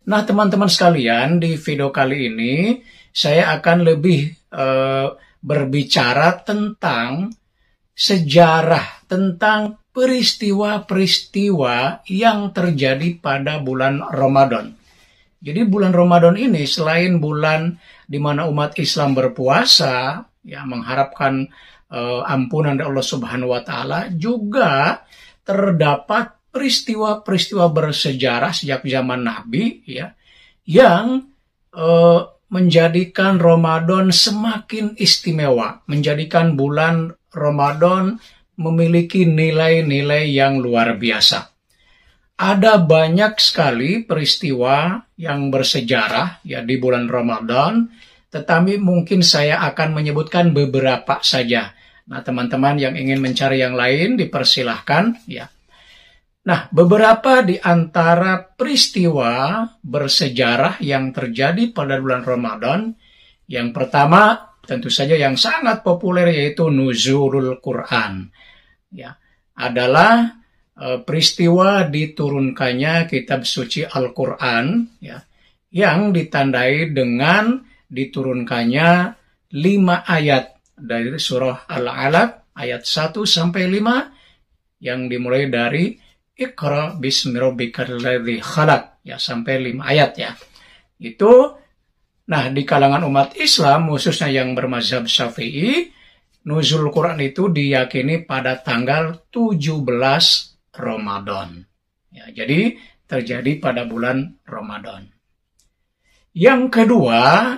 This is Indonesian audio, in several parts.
Nah, teman-teman sekalian, di video kali ini saya akan lebih berbicara tentang sejarah, tentang peristiwa-peristiwa yang terjadi pada bulan Ramadan. Jadi bulan Ramadan ini selain bulan di mana umat Islam berpuasa, ya mengharapkan ampunan dari Allah Subhanahu wa taala, juga terdapat peristiwa-peristiwa bersejarah sejak zaman Nabi, ya, yang menjadikan Ramadan semakin istimewa, menjadikan bulan Ramadan memiliki nilai-nilai yang luar biasa. Ada banyak sekali peristiwa yang bersejarah ya di bulan Ramadan, tetapi mungkin saya akan menyebutkan beberapa saja. Nah, teman-teman yang ingin mencari yang lain dipersilahkan ya. Nah, beberapa di antara peristiwa bersejarah yang terjadi pada bulan Ramadan, yang pertama tentu saja yang sangat populer yaitu Nuzulul Quran. Ya, adalah peristiwa diturunkannya kitab suci Al-Quran, ya, yang ditandai dengan diturunkannya 5 ayat dari surah Al-Alaq ayat 1 sampai 5 yang dimulai dari Iqra bismi rabbikal ladzi khalaq ya sampai 5 ayat ya. Itu nah di kalangan umat Islam khususnya yang bermazhab Syafi'i, nuzul Quran itu diyakini pada tanggal 17 Ramadan. Ya, jadi terjadi pada bulan Ramadan. Yang kedua,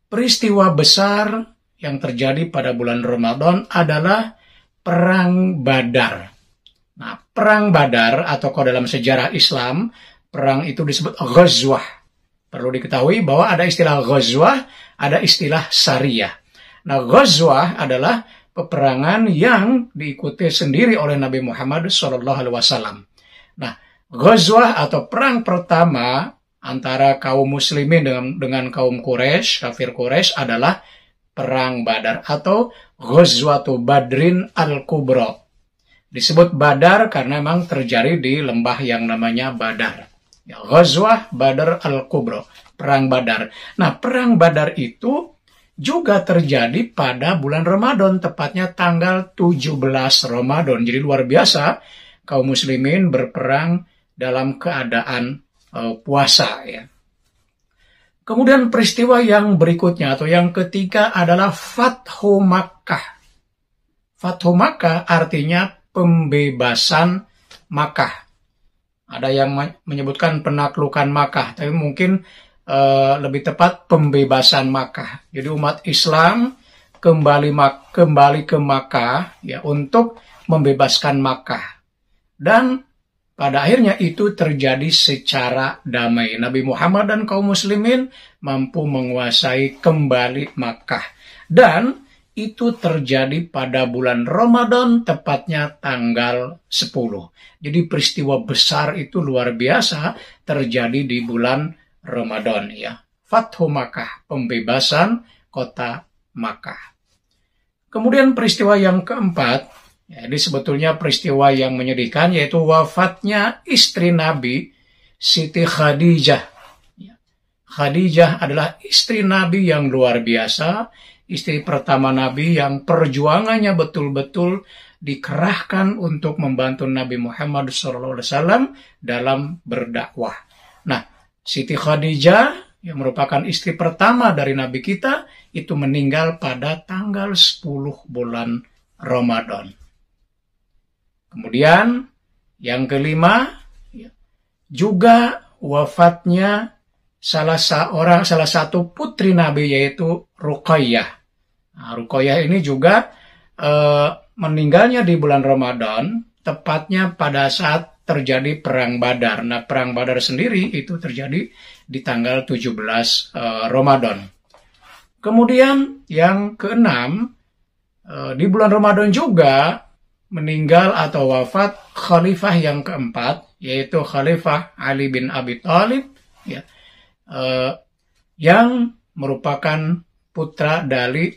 peristiwa besar yang terjadi pada bulan Ramadan adalah Perang Badar. Nah, Perang Badar atau kalau dalam sejarah Islam, perang itu disebut ghazwah. Perlu diketahui bahwa ada istilah ghazwah, ada istilah sariyah. Nah, ghazwah adalah peperangan yang diikuti sendiri oleh Nabi Muhammad SAW. Nah, ghazwah atau perang pertama antara kaum muslimin dengan kaum Quraisy, kafir Quraisy adalah Perang Badar atau Ghazwatu Badrin Al-Kubra. Disebut Badar karena memang terjadi di lembah yang namanya Badar. Ya, Ghazwah Badar Al-Kubra, Perang Badar. Nah, Perang Badar itu juga terjadi pada bulan Ramadan, tepatnya tanggal 17 Ramadan. Jadi luar biasa, kaum muslimin berperang dalam keadaan puasa. Ya. Kemudian peristiwa yang berikutnya atau yang ketiga adalah Fathu Makkah. Fathu Makkah artinya pembebasan Makkah. Ada yang menyebutkan penaklukan Makkah, tapi mungkin lebih tepat pembebasan Makkah. Jadi umat Islam kembali ke Makkah ya untuk membebaskan Makkah. Dan pada akhirnya itu terjadi secara damai. Nabi Muhammad dan kaum muslimin mampu menguasai kembali Makkah. Dan itu terjadi pada bulan Ramadan, tepatnya tanggal 10. Jadi peristiwa besar itu luar biasa terjadi di bulan Ramadan ya. Fathu Makkah, pembebasan kota Makkah. Kemudian peristiwa yang keempat, ya, ini sebetulnya peristiwa yang menyedihkan, yaitu wafatnya istri Nabi, Siti Khadijah. Ya. Khadijah adalah istri Nabi yang luar biasa, istri pertama Nabi yang perjuangannya betul-betul dikerahkan untuk membantu Nabi Muhammad SAW dalam berdakwah. Nah, Siti Khadijah yang merupakan istri pertama dari Nabi kita itu meninggal pada tanggal 10 bulan Ramadan. Kemudian yang kelima juga wafatnya salah satu putri Nabi yaitu Ruqayyah. Nah, Ruqayyah ini juga meninggalnya di bulan Ramadan, tepatnya pada saat terjadi Perang Badar. Nah, Perang Badar sendiri itu terjadi di tanggal 17 Ramadan. Kemudian yang keenam, di bulan Ramadan juga meninggal atau wafat khalifah yang keempat, yaitu Khalifah Ali bin Abi Thalib, ya, yang merupakan putra dari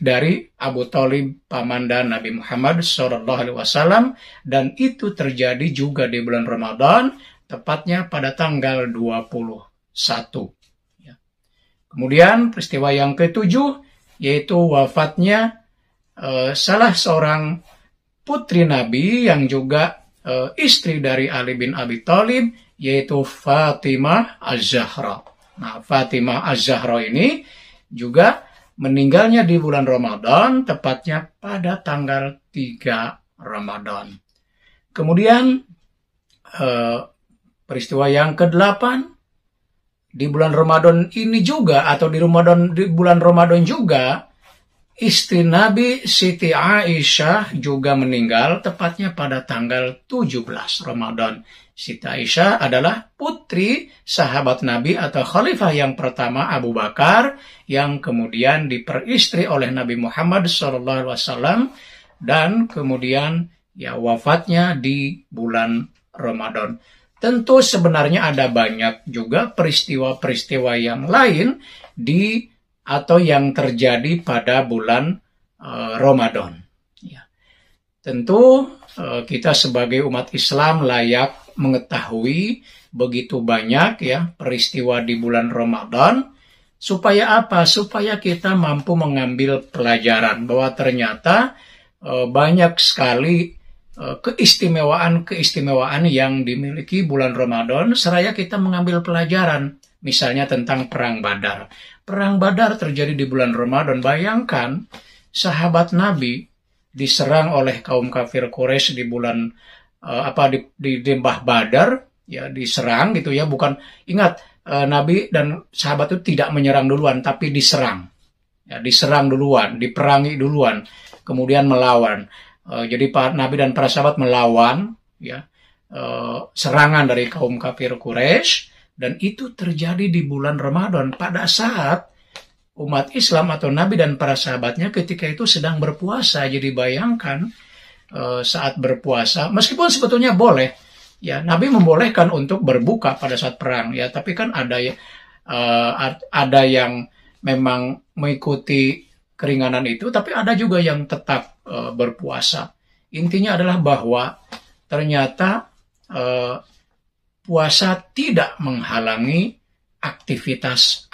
Abu Thalib, pamandan Nabi Muhammad SAW, dan itu terjadi juga di bulan Ramadan, tepatnya pada tanggal 21 Ya. Kemudian peristiwa yang ketujuh yaitu wafatnya salah seorang putri Nabi yang juga istri dari Ali bin Abi Thalib, yaitu Fatimah Az-Zahra. Nah, Fatimah Az-Zahra ini juga meninggalnya di bulan Ramadan, tepatnya pada tanggal 3 Ramadan. Kemudian peristiwa yang ke-8 di bulan Ramadan ini juga, atau di bulan Ramadan juga, istri Nabi Siti Aisyah juga meninggal tepatnya pada tanggal 17 Ramadan. Siti Aisyah adalah putri sahabat Nabi atau khalifah yang pertama Abu Bakar, yang kemudian diperistri oleh Nabi Muhammad SAW dan kemudian wafatnya di bulan Ramadan. Tentu sebenarnya ada banyak juga peristiwa-peristiwa yang lain atau yang terjadi pada bulan Ramadan. Ya. Tentu kita sebagai umat Islam layak mengetahui begitu banyak peristiwa di bulan Ramadan. Supaya apa? Supaya kita mampu mengambil pelajaran bahwa ternyata banyak sekali keistimewaan yang dimiliki bulan Ramadan, seraya kita mengambil pelajaran. Misalnya tentang Perang Badar. Perang Badar terjadi di bulan Ramadan. Bayangkan, sahabat Nabi diserang oleh kaum kafir Quraisy di bulan di lembah Badar, diserang gitu ya. Bukan, ingat, Nabi dan sahabat itu tidak menyerang duluan, tapi diserang. Diserang duluan, diperangi duluan, kemudian melawan. Jadi Nabi dan para sahabat melawan serangan dari kaum kafir Quraisy, dan itu terjadi di bulan Ramadan pada saat umat Islam atau Nabi dan para sahabatnya ketika itu sedang berpuasa. Jadi bayangkan saat berpuasa, meskipun sebetulnya boleh, Nabi membolehkan untuk berbuka pada saat perang, tapi kan ada yang memang mengikuti keringanan itu, tapi ada juga yang tetap berpuasa. Intinya adalah bahwa ternyata puasa tidak menghalangi aktivitas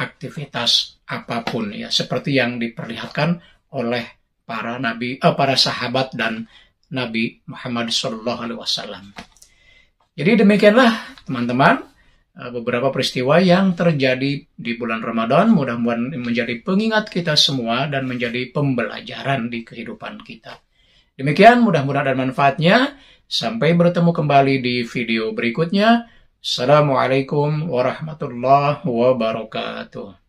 apapun, seperti yang diperlihatkan oleh para sahabat dan Nabi Muhammad SAW. Jadi demikianlah teman-teman beberapa peristiwa yang terjadi di bulan Ramadan. Mudah-mudahan menjadi pengingat kita semua dan menjadi pembelajaran di kehidupan kita. Demikian, mudah-mudahan ada manfaatnya. Sampai bertemu kembali di video berikutnya. Assalamualaikum warahmatullahi wabarakatuh.